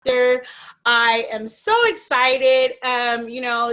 I am so excited,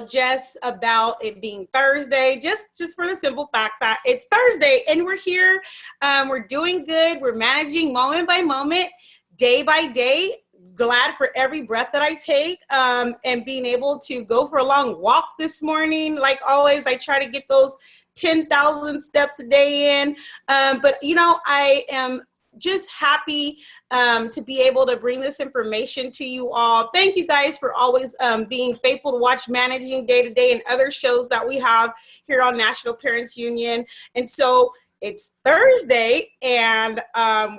just about it being Thursday, just for the simple fact that it's Thursday and we're here. We're doing good. We're managing moment by moment, day by day. Glad for every breath that I take, and being able to go for a long walk this morning. Like always, I try to get those 10,000 steps a day in. But I am just happy to be able to bring this information to you all. Thank you guys for always being faithful to watch Managing Day to Day and other shows that we have here on National Parents Union. And so it's Thursday, and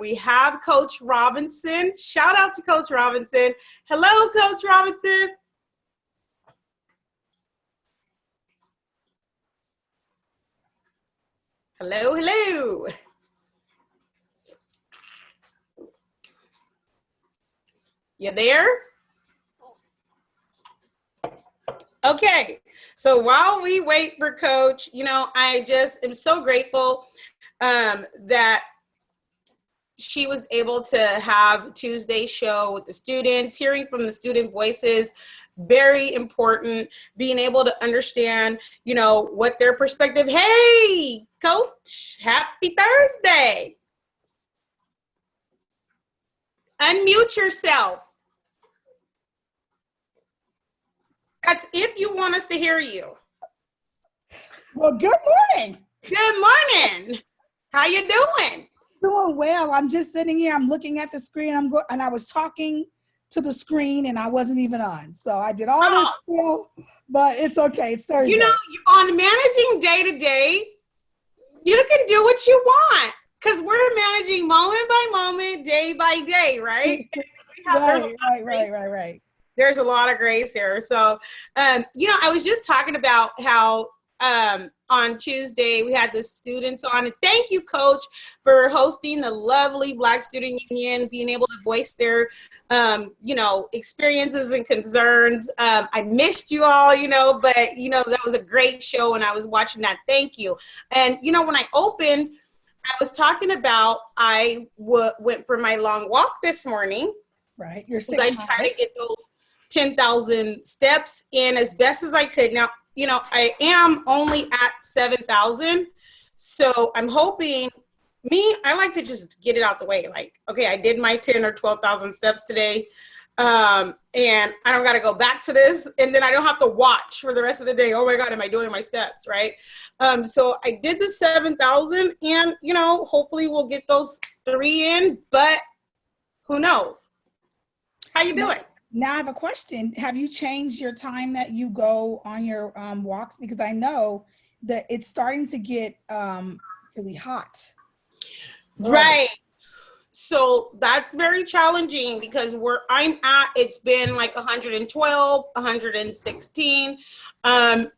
we have Coach Robinson. Shout out to Coach Robinson. Hello, Coach Robinson. Hello, hello. You there? Okay, so while we wait for Coach, I just am so grateful that she was able to have Tuesday's show with the students, hearing from the student voices, very important, being able to understand, what their perspective. Hey, Coach, happy Thursday. Unmute yourself. That's if you want us to hear you. Well, good morning. Good morning. How you doing? Doing well. I'm just sitting here. I'm looking at the screen. And I was talking to the screen, and I wasn't even on. So I did all this still, but it's okay. It's Thursday. On Managing Day to Day, you can do what you want because we're managing moment by moment, day by day, right? Right. There's a lot of grace here. So, I was just talking about how on Tuesday we had the students on. And thank you, Coach, for hosting the lovely Black Student Union, being able to voice their, experiences and concerns. I missed you all, but, that was a great show and I was watching that. Thank you. And, when I opened, I was talking about I went for my long walk this morning. Right. You're sick. I try to get those 10,000 steps in as best as I could. Now, I am only at 7,000. So I'm hoping, I like to just get it out the way. Like, okay, I did my 10 or 12,000 steps today. And I don't got to go back to this. And then I don't have to watch for the rest of the day. Oh my God, am I doing my steps, right? So I did the 7,000 and, hopefully we'll get those 3 in, but who knows? How you doing? Now I have a question. Have you changed your time that you go on your walks? Because I know that it's starting to get really hot. Right. So that's very challenging because I'm at, it's been like 112, 116, and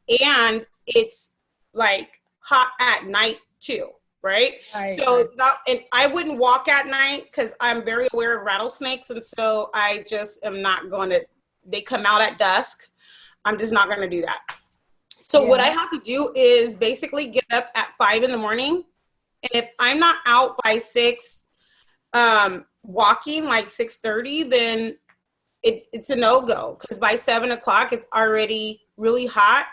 it's like hot at night too. Right. So it's not, and I wouldn't walk at night because I'm very aware of rattlesnakes. And so I just am not going to, they come out at dusk. I'm just not going to do that. So what I have to do is basically get up at 5 in the morning. And if I'm not out by 6, walking like 6:30, then it's a no-go because by 7 o'clock, it's already really hot.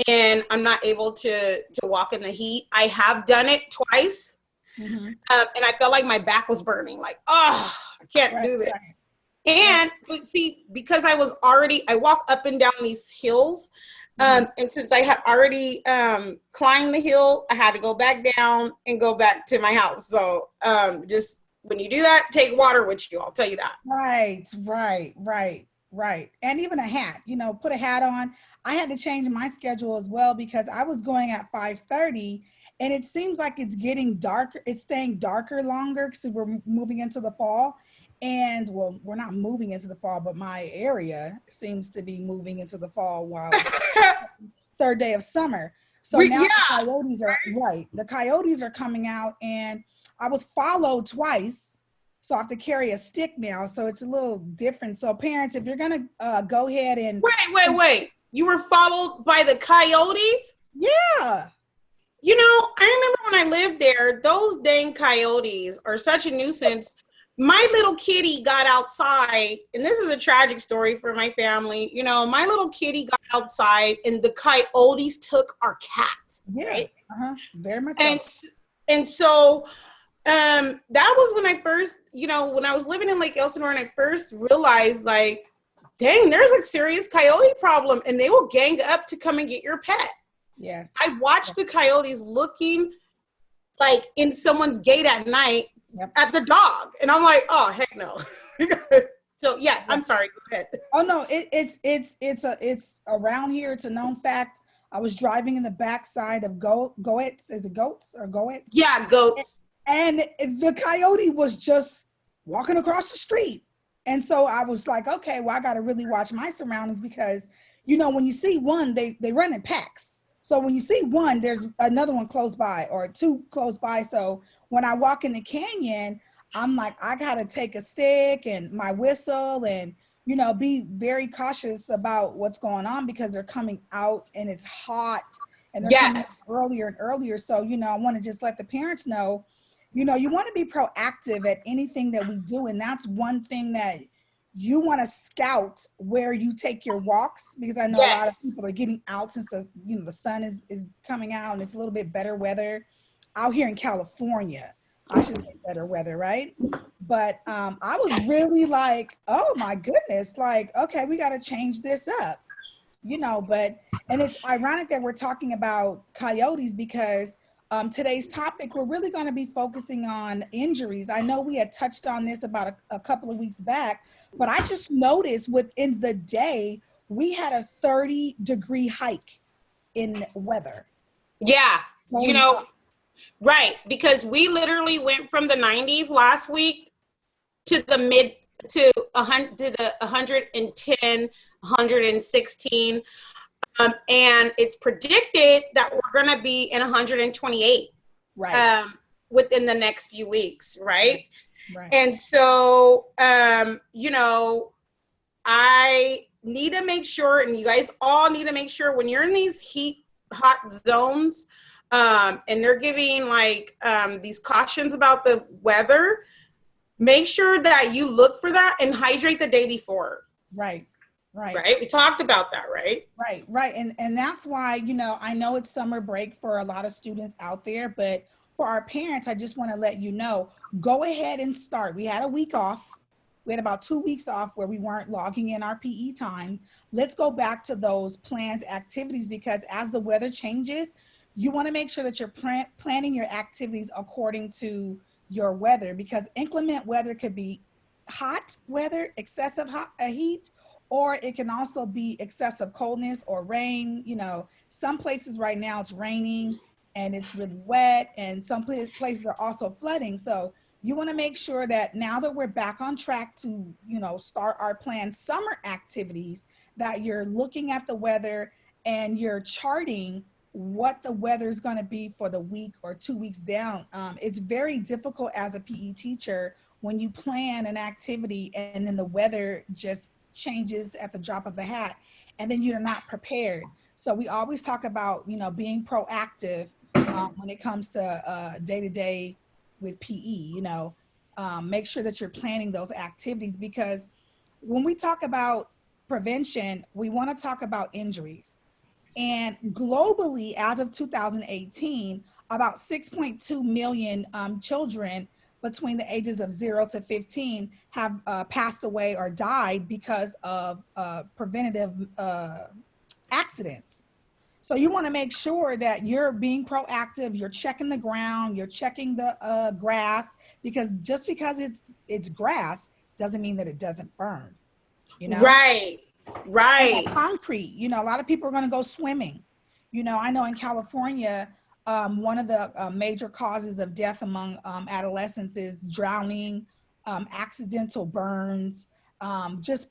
And I'm not able to walk in the heat. I have done it twice. Mm-hmm. And I felt like my back was burning. Like, I can't do this. Right. And but see, because I walk up and down these hills. And since I had already climbed the hill, I had to go back down and go back to my house. So just when you do that, take water with you. I'll tell you that. Right. And even a hat, put a hat on. I had to change my schedule as well because I was going at 5:30 and it seems like it's getting darker. It's staying darker longer because we're moving into the fall. And well, we're not moving into the fall, but my area seems to be moving into the fall while it's third day of summer. So now the coyotes are The coyotes are coming out and I was followed twice. So I have to carry a stick now. So it's a little different. So parents, if you're going to go ahead and... Wait. You were followed by the coyotes? Yeah. I remember when I lived there, those dang coyotes are such a nuisance. my little kitty got outside, and this is a tragic story for my family. You know, my little kitty got outside, and the coyotes took our cat. Yeah. Right? Very much And so. and so that was when I first, you know, when I was living in Lake Elsinore, and I first realized, like, dang, there's a serious coyote problem, and they will gang up to come and get your pet. Yes. I watched the coyotes looking like in someone's gate at night at the dog, and I'm like, oh heck no. So yeah, I'm sorry. Go ahead. Oh no, it's around here. It's a known fact. I was driving in the backside of goats. Is it goats or goats? Yeah, goats. And the coyote was just walking across the street. And so I was like, okay, well, I got to really watch my surroundings because, you know, when you see one, they run in packs. So when you see one, there's another one close by or two close by. So when I walk in the canyon, I'm like, I got to take a stick and my whistle and, you know, be very cautious about what's going on because they're coming out and it's hot and they're coming out earlier and earlier. So, you know, I want to just let the parents know, you know, you want to be proactive at anything that we do. And that's one thing that you want to scout where you take your walks, because I know a lot of people are getting out since the, you know, the sun is coming out and it's a little bit better weather out here in California. I should say better weather, right? But I was really like, oh my goodness, like, okay, we got to change this up, you know. But, and it's ironic that we're talking about coyotes because today's topic, we're really going to be focusing on injuries. I know we had touched on this about a couple of weeks back, but I just noticed within the day, we had a 30-degree hike in weather. Yeah, you know, right, because we literally went from the 90s last week to the mid to 100 to the 110, 116. And it's predicted that we're going to be in 128 within the next few weeks, right? And so, you know, I need to make sure, and you guys all need to make sure when you're in these hot zones, and they're giving like these cautions about the weather, make sure that you look for that and hydrate the day before. Right. We talked about that, right? Right. And that's why, you know, I know it's summer break for a lot of students out there, but for our parents, I just want to let you know, go ahead and start. We had a week off. We had about 2 weeks off where we weren't logging in our PE time. Let's go back to those planned activities because as the weather changes, you want to make sure that you're planning your activities according to your weather, because inclement weather could be hot weather, excessive heat, or it can also be excessive coldness or rain. You know, some places right now it's raining and it's really wet, and some places are also flooding. So you want to make sure that now that we're back on track to, you know, start our planned summer activities, that you're looking at the weather and you're charting what the weather is going to be for the week or 2 weeks down. It's very difficult as a PE teacher when you plan an activity and then the weather just changes at the drop of a hat and then you're not prepared. So we always talk about, you know, being proactive when it comes to day-to-day with PE, you know, make sure that you're planning those activities, because when we talk about prevention, we want to talk about injuries. And globally, as of 2018, about 6.2 million children between the ages of 0 to 15 have passed away or died because of preventative accidents. So you want to make sure that you're being proactive, you're checking the ground, you're checking the grass, because just because it's grass doesn't mean that it doesn't burn, you know? Right. And concrete, you know, a lot of people are going to go swimming. You know, I know in California, one of the major causes of death among adolescents is drowning, accidental burns, just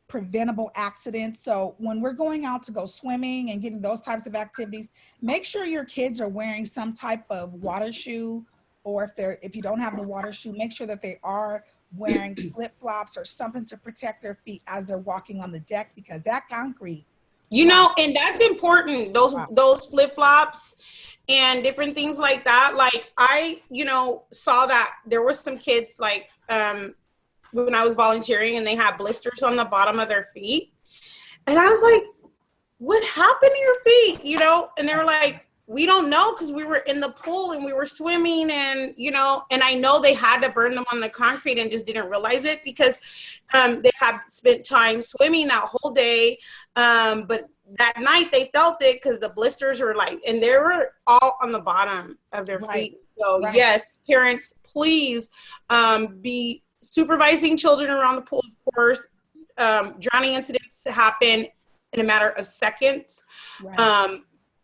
preventable accidents. So when we're going out to go swimming and getting those types of activities, make sure your kids are wearing some type of water shoe, or if you don't have the water shoe, make sure that they are wearing flip-flops or something to protect their feet as they're walking on the deck, because that concrete You know, and that's important. Those flip-flops and different things like that. Like I, saw that there were some kids like when I was volunteering and they had blisters on the bottom of their feet. And I was like, what happened to your feet? And they were like, we don't know, because we were in the pool and we were swimming, and and I know they had to burn them on the concrete and just didn't realize it because they had spent time swimming that whole day. But that night they felt it because the blisters were like, and they were all on the bottom of their feet. So yes, parents, please be supervising children around the pool, of course. Drowning incidents happen in a matter of seconds.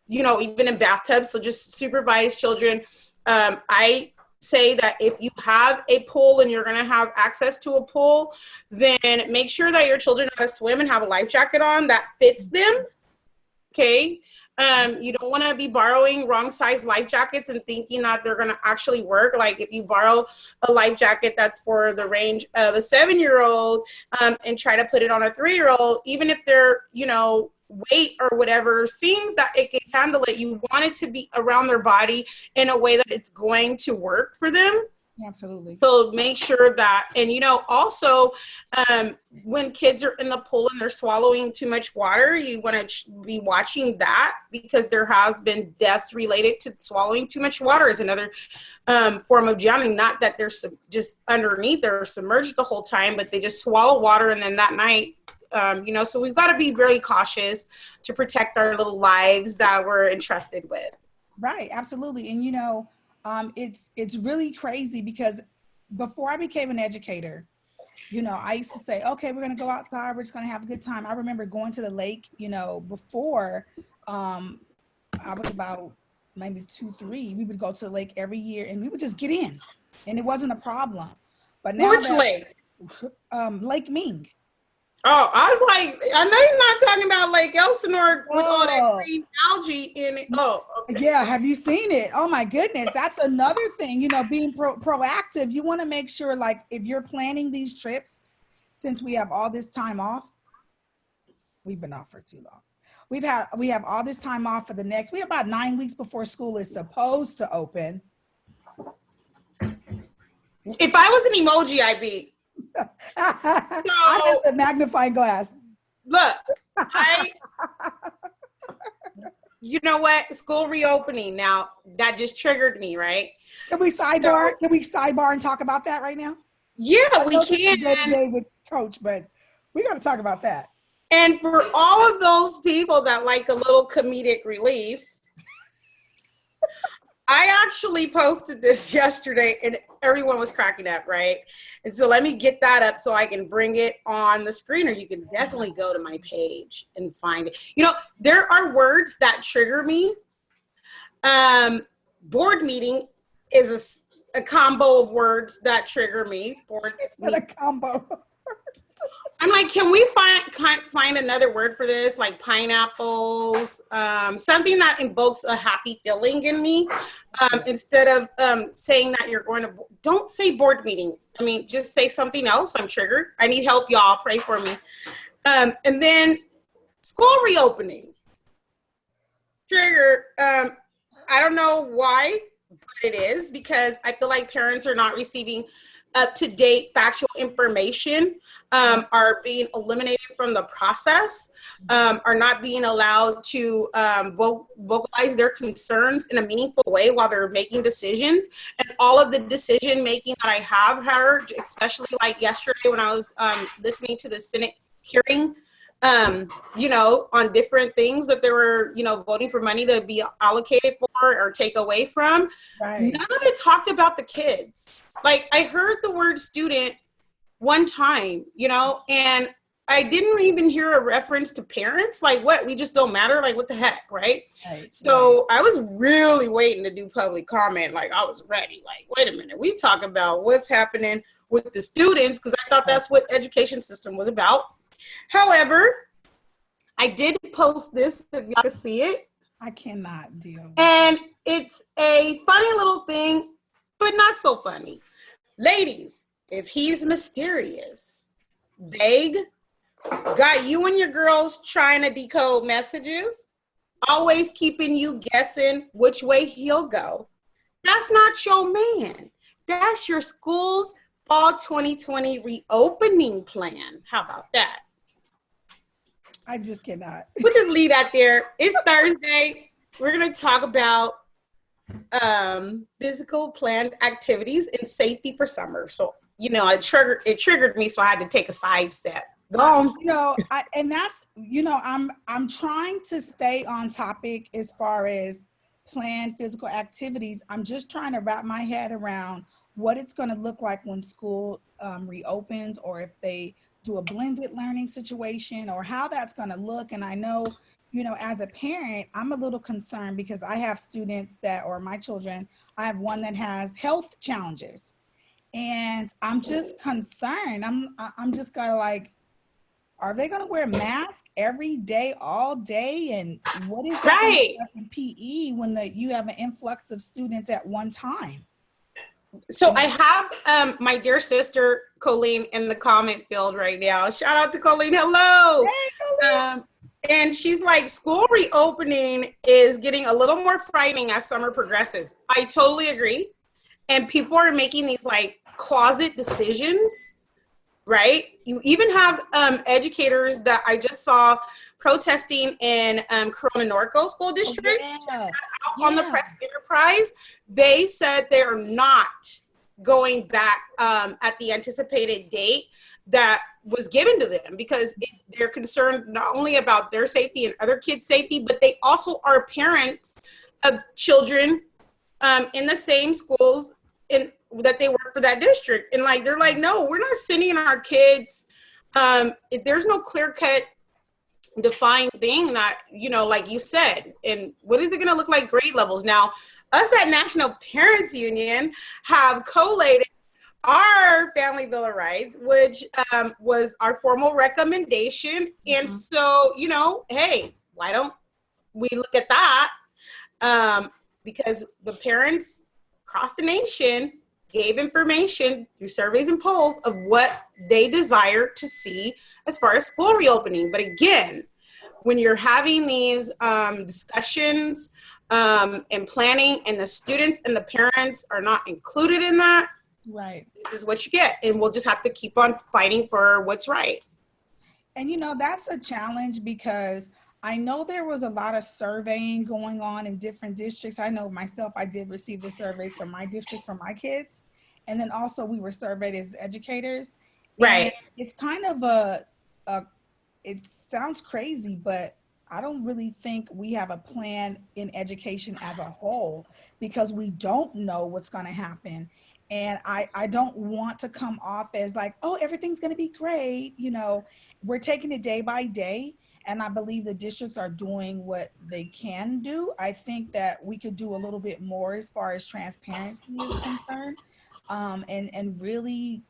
Even in bathtubs. So just supervise children. I say that if you have a pool and you're going to have access to a pool, then make sure that your children know how to swim and have a life jacket on that fits them. Okay. You don't want to be borrowing wrong size life jackets and thinking that they're going to actually work. Like if you borrow a life jacket that's for the range of a 7-year-old and try to put it on a 3-year-old, even if they're, weight or whatever seems that it can handle it, you want it to be around their body in a way that it's going to work for them. Absolutely. So make sure that, and also when kids are in the pool and they're swallowing too much water, you want to be watching that, because there has been deaths related to swallowing too much water is another form of drowning. Not that they're just underneath, they're submerged the whole time, but they just swallow water and then that night, so we've got to be very cautious to protect our little lives that we're entrusted with. Right. Absolutely. And, it's really crazy because before I became an educator, I used to say, okay, we're going to go outside. We're just going to have a good time. I remember going to the lake, before I was about maybe 2, 3, we would go to the lake every year and we would just get in and it wasn't a problem. But now Which lake? Lake Ming. Oh, I was like, I know you're not talking about Lake Elsinore with all that green algae in it. Oh, okay. Yeah. Have you seen it? Oh my goodness. That's another thing, being proactive. You want to make sure, like, if you're planning these trips, since we have all this time off, we've been off for too long. We have all this time off for we have about 9 weeks before school is supposed to open. If I was an emoji, I'd be. I have the magnifying glass. Look, you know what? School reopening now, that just triggered me, right? Can we sidebar and talk about that right now? Yeah, we can. Day with Coach, but we got to talk about that. And for all of those people that like a little comedic relief, I actually posted this yesterday and everyone was cracking up, right? And so let me get that up so I can bring it on the screen, or you can definitely go to my page and find it. There are words that trigger me. Board meeting is a combo of words that trigger me. A combo. I'm like, can we find another word for this, like pineapples, something that invokes a happy feeling in me, instead of saying that you're going to, don't say board meeting. I mean, just say something else. I'm triggered. I need help, y'all. Pray for me. And then school reopening. Trigger. I don't know why, but it is, because I feel like parents are not receiving up-to-date factual information, are being eliminated from the process, are not being allowed to vocalize their concerns in a meaningful way while they're making decisions. And all of the decision making that I have heard, especially like yesterday when I was listening to the Senate hearing, on different things that they were, voting for money to be allocated for or take away from. Right. None of it talked about the kids. Like, I heard the word student one time, and I didn't even hear a reference to parents. Like, what? We just don't matter? Like, what the heck, right? So I was really waiting to do public comment. Like, I was ready. Like, wait a minute. We talk about what's happening with the students, because I thought that's what education system was about. However, I did post this, if you can see it. I cannot deal. And it's a funny little thing, but not so funny. Ladies, if he's mysterious, vague, Got you and your girls trying to decode messages, always keeping you guessing which way he'll go. That's not your man. That's your school's fall 2020 reopening plan. How about that? I just cannot. We'll just leave that there. It's Thursday. We're going to talk about physical planned activities and safety for summer. So, it triggered me, so I had to take a sidestep. And that's, I'm trying to stay on topic as far as planned physical activities. I'm just trying to wrap my head around what it's going to look like when school reopens, or if they do a blended learning situation, or how that's going to look. And I know, as a parent, I'm a little concerned because I have students or my children, I have one that has health challenges, and I'm just concerned. I'm just kind of like, are they going to wear masks every day, all day? And what is that right in PE when you have an influx of students at one time? So I have my dear sister Colleen in the comment field right now. Shout out to Colleen. Hello. Hey, Colleen. And she's like, school reopening is getting a little more frightening as summer progresses. I totally agree. And people are making these like closet decisions, right? You even have educators that I just saw protesting in Corona Norco School District. On the press enterprise. They said they're not going back at the anticipated date that was given to them, because they're concerned not only about their safety and other kids' safety, but they also are parents of children in the same schools that they work for that district. And like, they're like, no, we're not sending our kids. If there's no clear-cut defined thing that, like you said, and what is it going to look like grade levels? Now, us at National Parents Union have collated our Family Bill of Rights, which was our formal recommendation. And so, hey, why don't we look at that? Because the parents across the nation gave information through surveys and polls of what they desire to see as far as school reopening. But again, when you're having these discussions and planning, and the students and the parents are not included in that, right, this is what you get. And we'll just have to keep on fighting for what's right. And that's a challenge, because I know there was a lot of surveying going on in different districts. I know myself, I did receive the survey from my district for my kids. And then also we were surveyed as educators. Right. And it's kind of it sounds crazy, but I don't really think we have a plan in education as a whole, because we don't know what's going to happen. And I don't want to come off as like, oh, everything's going to be great. We're taking it day by day. And I believe the districts are doing what they can do. I think that we could do a little bit more as far as transparency is concerned, and really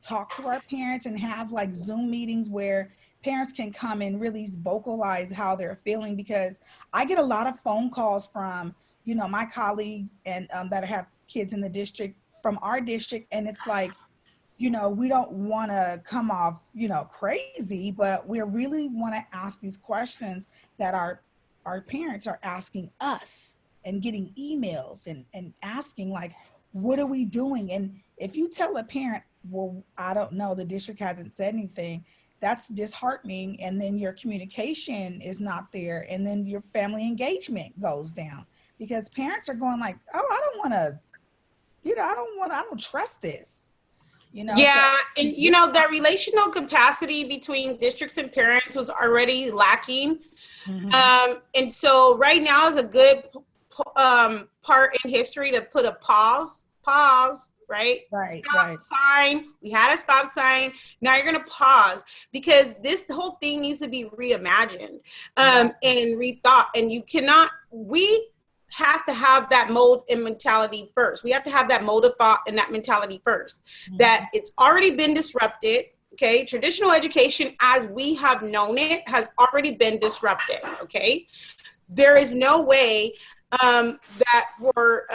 talk to our parents and have like Zoom meetings where parents can come and really vocalize how they're feeling, because I get a lot of phone calls from, my colleagues and that have kids in the district from our district. And it's like, we don't want to come off, crazy, but we really want to ask these questions that our parents are asking us, and getting emails and asking like, what are we doing? And if you tell a parent, well, I don't know, the district hasn't said anything, that's disheartening. And then your communication is not there. And then your family engagement goes down, because parents are going like, oh, I don't want to, I don't trust this. Yeah. So, and that relational capacity between districts and parents was already lacking. And so right now is a good part in history to put a pause, right? Stop sign. We had a stop sign. Now you're going to pause, because this whole thing needs to be reimagined and rethought. And we have to have that mold and mentality first. We have to have that mold of thought and that mentality first, that it's already been disrupted. Okay. Traditional education as we have known it has already been disrupted. Okay. There is no way that for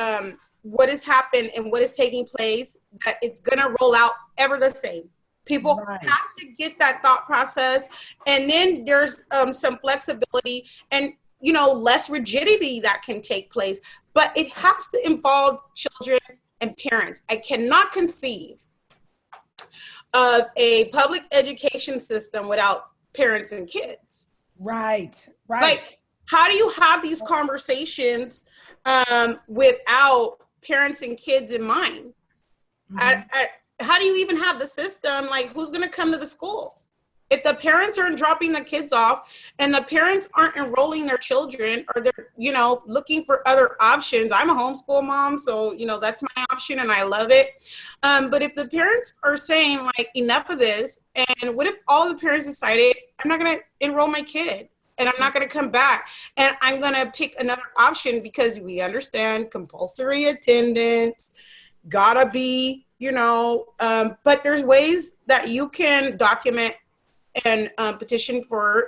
what has happened and what is taking place, that it's going to roll out ever the same. People Right. have to get that thought process. And then there's some flexibility and, you know, less rigidity that can take place. But it has to involve children and parents. I cannot conceive of a public education system without parents and kids. Right. Right. Like, how do you have these conversations without parents and kids in mind? How do you even have the system? Like, who's going to come to the school? If the parents aren't dropping the kids off and the parents aren't enrolling their children, or they're, you know, looking for other options. I'm a homeschool mom, so, you know, that's my option and I love it. But if the parents are saying, like, enough of this, and what if all the parents decided, I'm not going to enroll my kid and I'm not going to come back and I'm going to pick another option, because we understand compulsory attendance, gotta be, you know, but there's ways that you can document and petition for,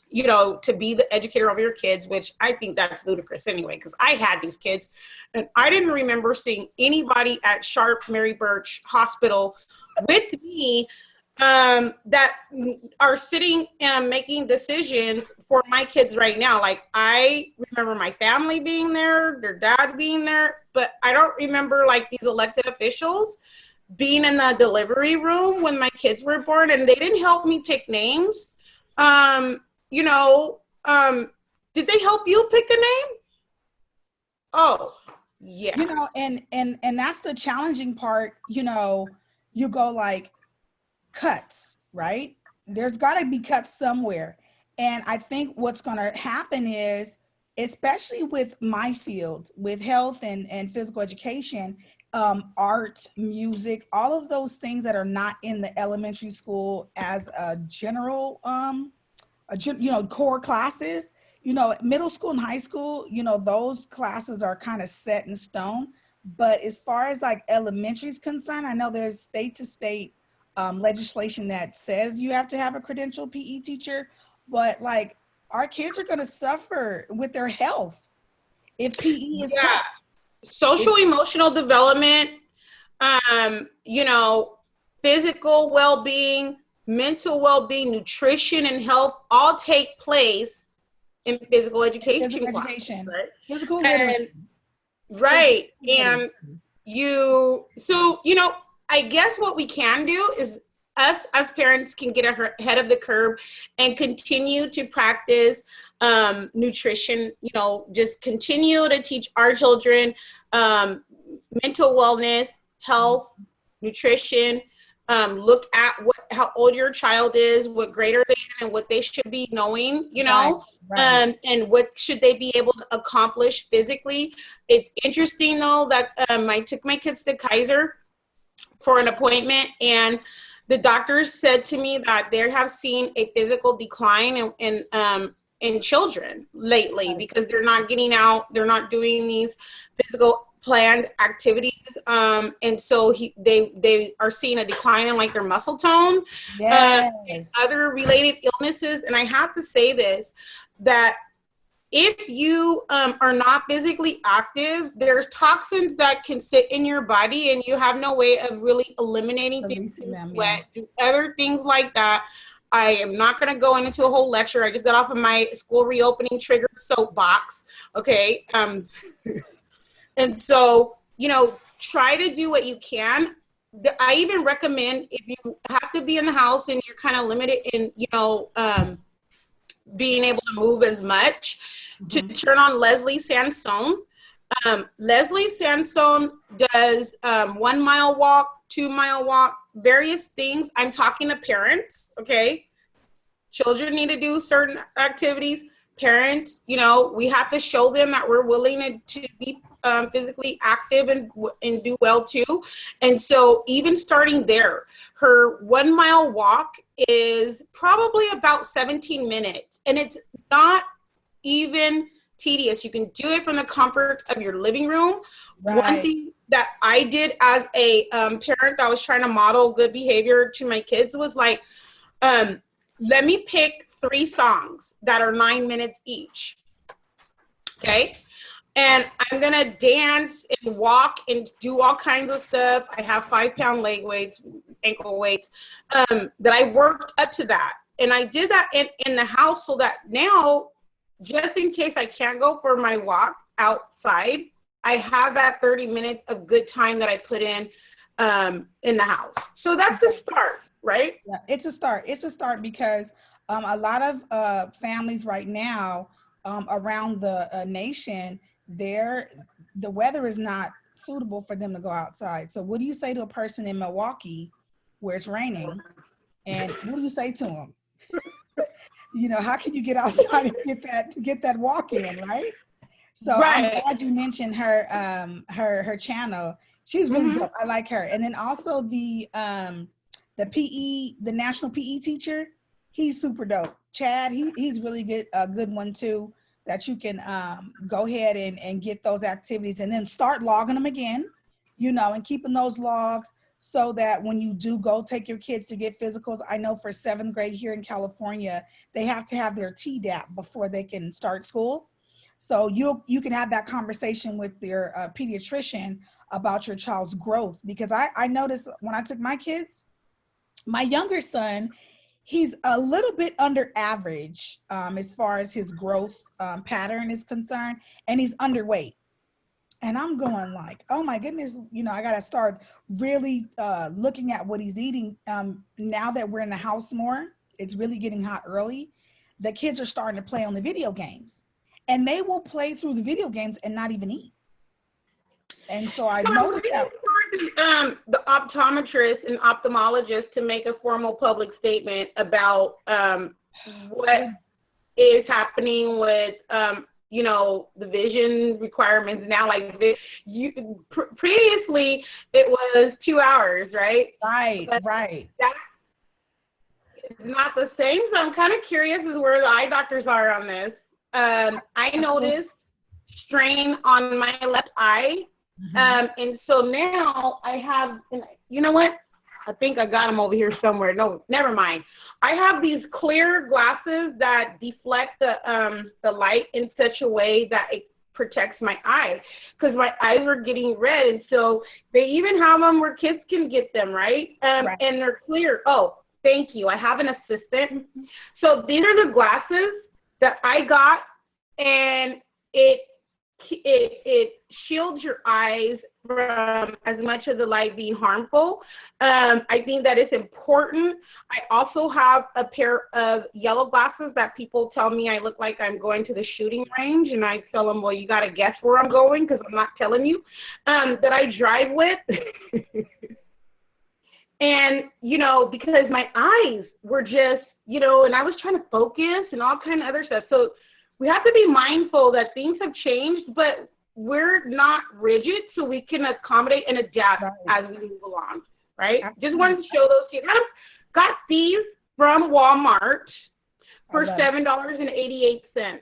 you know, to be the educator of your kids, which I think that's ludicrous anyway, because I had these kids and I didn't remember seeing anybody at Sharp Mary Birch Hospital with me that are sitting and making decisions for my kids right now. Like, I remember my family being there, their dad being there, but I don't remember like these elected officials being in the delivery room when my kids were born, and they didn't help me pick names. You know, did they help you pick a name? Oh, yeah. You know, and that's the challenging part. You know, you go like cuts, right? There's got to be cuts somewhere. And I think what's going to happen is, especially with my field, with health and physical education, art, music, all of those things that are not in the elementary school as a general, you know, core classes, you know, middle school and high school, you know, those classes are kind of set in stone. But as far as like elementary is concerned, I know there's state to state legislation that says you have to have a credentialed PE teacher, but like our kids are going to suffer with their health if PE is cut. Social emotional development, you know, physical well-being, mental well-being, nutrition and health all take place in physical education classes, right? Physical literacy. Right. And so, you know, I guess what we can do is us as parents can get ahead of the curve and continue to practice nutrition, you know, just continue to teach our children mental wellness, health, nutrition, look at how old your child is, what grade are they in, and what they should be knowing, you know, right. And what should they be able to accomplish physically. It's interesting though that I took my kids to Kaiser for an appointment, and the doctors said to me that they have seen a physical decline in children lately, because they're not getting out, they're not doing these physical planned activities, and so they are seeing a decline in like their muscle tone, and other related illnesses. And I have to say this, that if you are not physically active, there's toxins that can sit in your body and you have no way of really eliminating things through sweat, through other things like that. I am not going to go into a whole lecture. I just got off of my school reopening trigger soapbox. Okay. And so, you know, try to do what you can. I even recommend, if you have to be in the house and you're kind of limited in, you know, being able to move as much, to turn on Leslie Sansone. Leslie Sansone does 1 mile walk, 2 mile walk, various things. I'm talking to parents, okay? Children need to do certain activities. Parents, you know, we have to show them that we're willing to be physically active and do well too. And so even starting there, her 1 mile walk is probably about 17 minutes, and it's not even tedious. You can do it from the comfort of your living room. Right. One thing that I did as a parent that was trying to model good behavior to my kids was like, let me pick 3 songs that are 9 minutes each. Okay. and I'm gonna dance and walk and do all kinds of stuff. I have 5-pound leg weights, ankle weights, that I worked up to that. And I did that in the house so that now, just in case I can't go for my walk outside, I have that 30 minutes of good time that I put in the house. So that's the start, right? Yeah, it's a start. It's a start because a lot of families right now around the nation, the weather is not suitable for them to go outside. So what do you say to a person in Milwaukee where it's raining? And what do you say to them? You know, how can you get outside and get that walk in, right? So I'm Right. glad you mentioned her her channel. She's really dope. I like her. And then also the PE, the national PE teacher, he's super dope. Chad, he's really good, a good one too, that you can go ahead and get those activities and then start logging them again, you know, and keeping those logs so that when you do go take your kids to get physicals, I know for 7th grade here in California, they have to have their TDAP before they can start school. So you can have that conversation with your pediatrician about your child's growth, because I noticed when I took my kids, my younger son, he's a little bit under average as far as his growth pattern is concerned, and he's underweight. And I'm going like, oh my goodness, you know, I got to start really looking at what he's eating. Now that we're in the house more, it's really getting hot early. The kids are starting to play on the video games, and they will play through the video games and not even eat. And so I noticed that. The optometrist and ophthalmologist to make a formal public statement about what is happening with you know, the vision requirements now. Like previously it was 2 hours, right? Right, but right. That is not the same. So I'm kind of curious as where the eye doctors are on this. I noticed strain on my left eye. And so now I have, you know what? I think I got them over here somewhere. No, never mind. I have these clear glasses that deflect the light in such a way that it protects my eye, because my eyes are getting red. And so they even have them where kids can get them, right? Right. And they're clear. Oh, thank you. I have an assistant. So these are the glasses that I got, and it shields your eyes from as much of the light being harmful. I think that is important. I also have a pair of yellow glasses that people tell me I look like I'm going to the shooting range, and I tell them, well, you got to guess where I'm going because I'm not telling you, that I drive with. And, you know, because my eyes were just, you know, and I was trying to focus and all kind of other stuff. So we have to be mindful that things have changed, but we're not rigid, so we can accommodate and adapt as we move along, right? Absolutely. Just wanted to show those to you. I got these from Walmart for $7.88.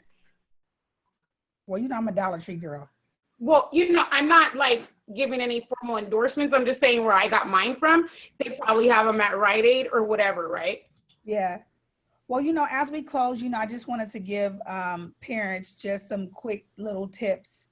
Well, you know, I'm a Dollar Tree girl. Well, you know, I'm not like giving any formal endorsements. I'm just saying where I got mine from. They probably have them at Rite Aid or whatever, right? Yeah. Well, you know, as we close, you know, I just wanted to give parents just some quick little tips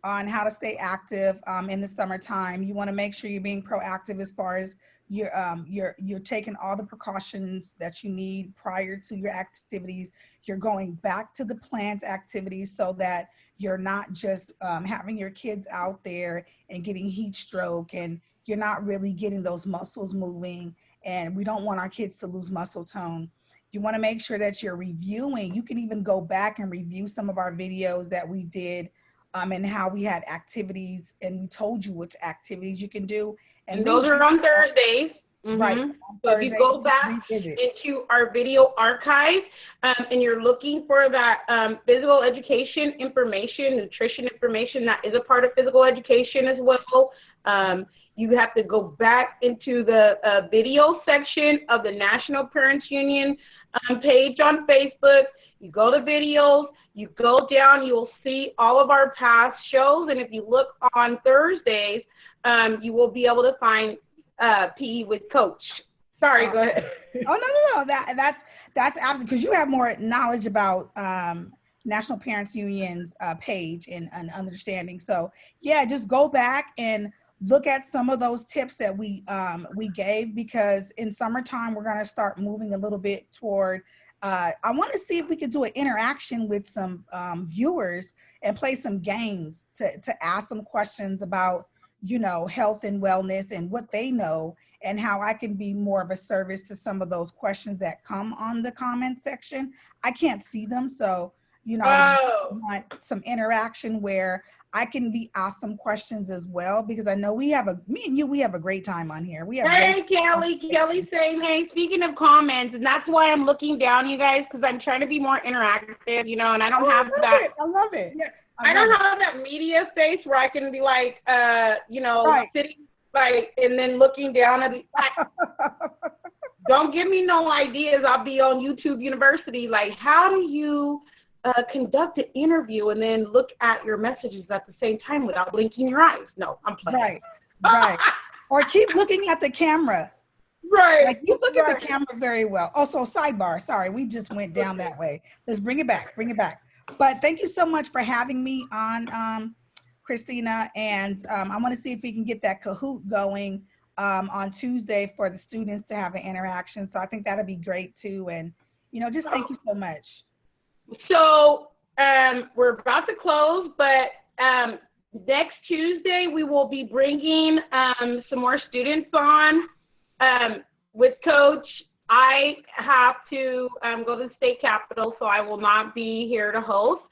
on how to stay active in the summertime. You want to make sure you're being proactive as far as you're taking all the precautions that you need prior to your activities. You're going back to the planned activities so that you're not just having your kids out there and getting heat stroke, and you're not really getting those muscles moving. And we don't want our kids to lose muscle tone. You want to make sure that you're reviewing. You can even go back and review some of our videos that we did and how we had activities, and we told you which activities you can do. And those are on Thursdays. Right. So if you go back into our video archive and you're looking for that physical education information, nutrition information that is a part of physical education as well, you have to go back into the video section of the National Parents Union page on Facebook. You go to videos, you go down, you will see all of our past shows. And if you look on Thursdays, you will be able to find PE with Coach. Sorry, go ahead. Oh, no. That's absolutely, because you have more knowledge about National Parents Union's page and understanding. So yeah, just go back and look at some of those tips that we gave, because in summertime we're going to start moving a little bit toward. I want to see if we could do an interaction with some viewers and play some games to ask some questions about, you know, health and wellness and what they know, and how I can be more of a service to some of those questions that come on the comment section. I can't see them, so you know, I want some interaction where I can be asked some questions as well, because I know me and you, we have a great time on here. We have Kelly saying, hey, speaking of comments, and that's why I'm looking down, you guys, because I'm trying to be more interactive, you know, and I don't have that. I love it. Yeah, I don't have that media space where I can be like, you know, sitting like, and then looking down and like, don't give me no ideas. I'll be on YouTube University. Like, how do you conduct an interview and then look at your messages at the same time without blinking your eyes? No, I'm playing. Right. Or keep looking at the camera. Right. Like, you look at the camera very well. Also, sidebar. Sorry, we just went down that way. Let's bring it back. But thank you so much for having me on, Christina. And I want to see if we can get that Kahoot going on Tuesday for the students to have an interaction. So I think that'll be great too. And, you know, just thank you so much. So we're about to close, but next Tuesday we will be bringing some more students on with Coach. I have to go to the state capitol, so I will not be here to host.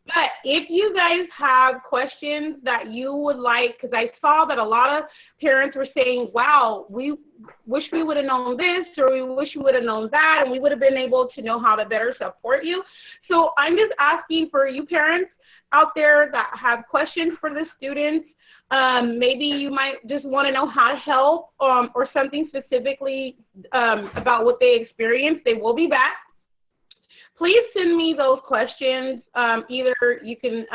But if you guys have questions that you would like, because I saw that a lot of parents were saying, wow, we wish we would have known this, or we wish we would have known that, and we would have been able to know how to better support you. So I'm just asking for you parents out there that have questions for the students. Maybe you might just want to know how to help or something specifically about what they experienced. They will be back. Please send me those questions. Either you can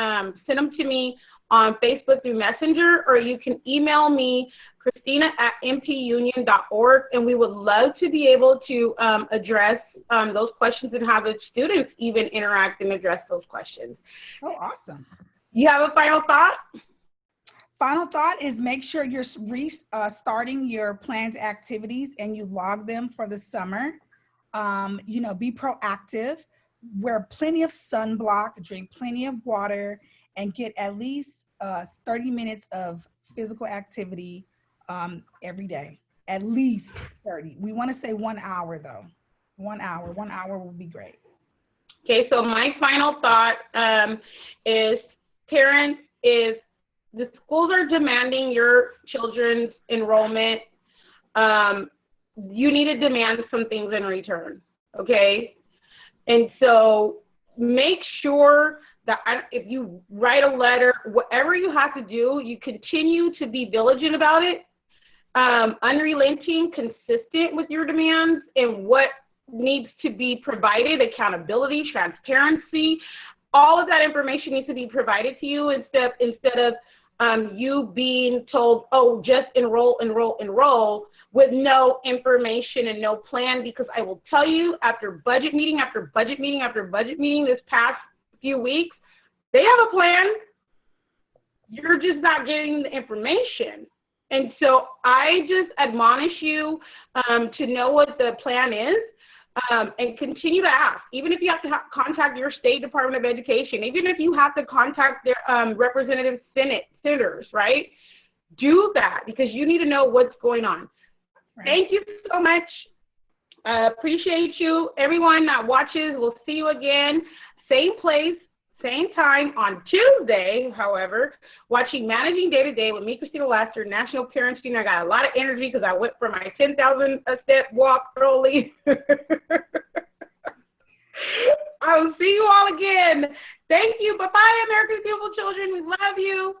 send them to me on Facebook through Messenger, or you can email me, Christina@mpunion.org, and we would love to be able to address those questions and have the students even interact and address those questions. Oh, awesome. You have a final thought? Final thought is make sure you're starting your planned activities and you log them for the summer. You know, be proactive, wear plenty of sunblock, drink plenty of water, and get at least 30 minutes of physical activity every day. At least 30. We want to say 1 hour though. 1 hour. 1 hour will be great. Okay, so my final thought is, parents, is the schools are demanding your children's enrollment. You need to demand some things in return, okay? And so make sure that if you write a letter, whatever you have to do, you continue to be diligent about it, unrelenting, consistent with your demands and what needs to be provided, accountability, transparency. All of that information needs to be provided to you instead of you being told, oh, just enroll with no information and no plan. Because I will tell you, after budget meeting after budget meeting after budget meeting this past few weeks, they have a plan. You're just not getting the information. And so I just admonish you to know what the plan is. And continue to ask, even if you have to contact your state Department of Education, even if you have to contact their representative senators, right? Do that, because you need to know what's going on. Right. Thank you so much. Appreciate you. Everyone that watches, we'll see you again. Same place, same time on Tuesday, however, watching Managing Day to Day with me, Christina Laster, National Parent Student. I got a lot of energy because I went for my 10,000 step walk early. I will see you all again. Thank you. Bye-bye, America's beautiful children. We love you.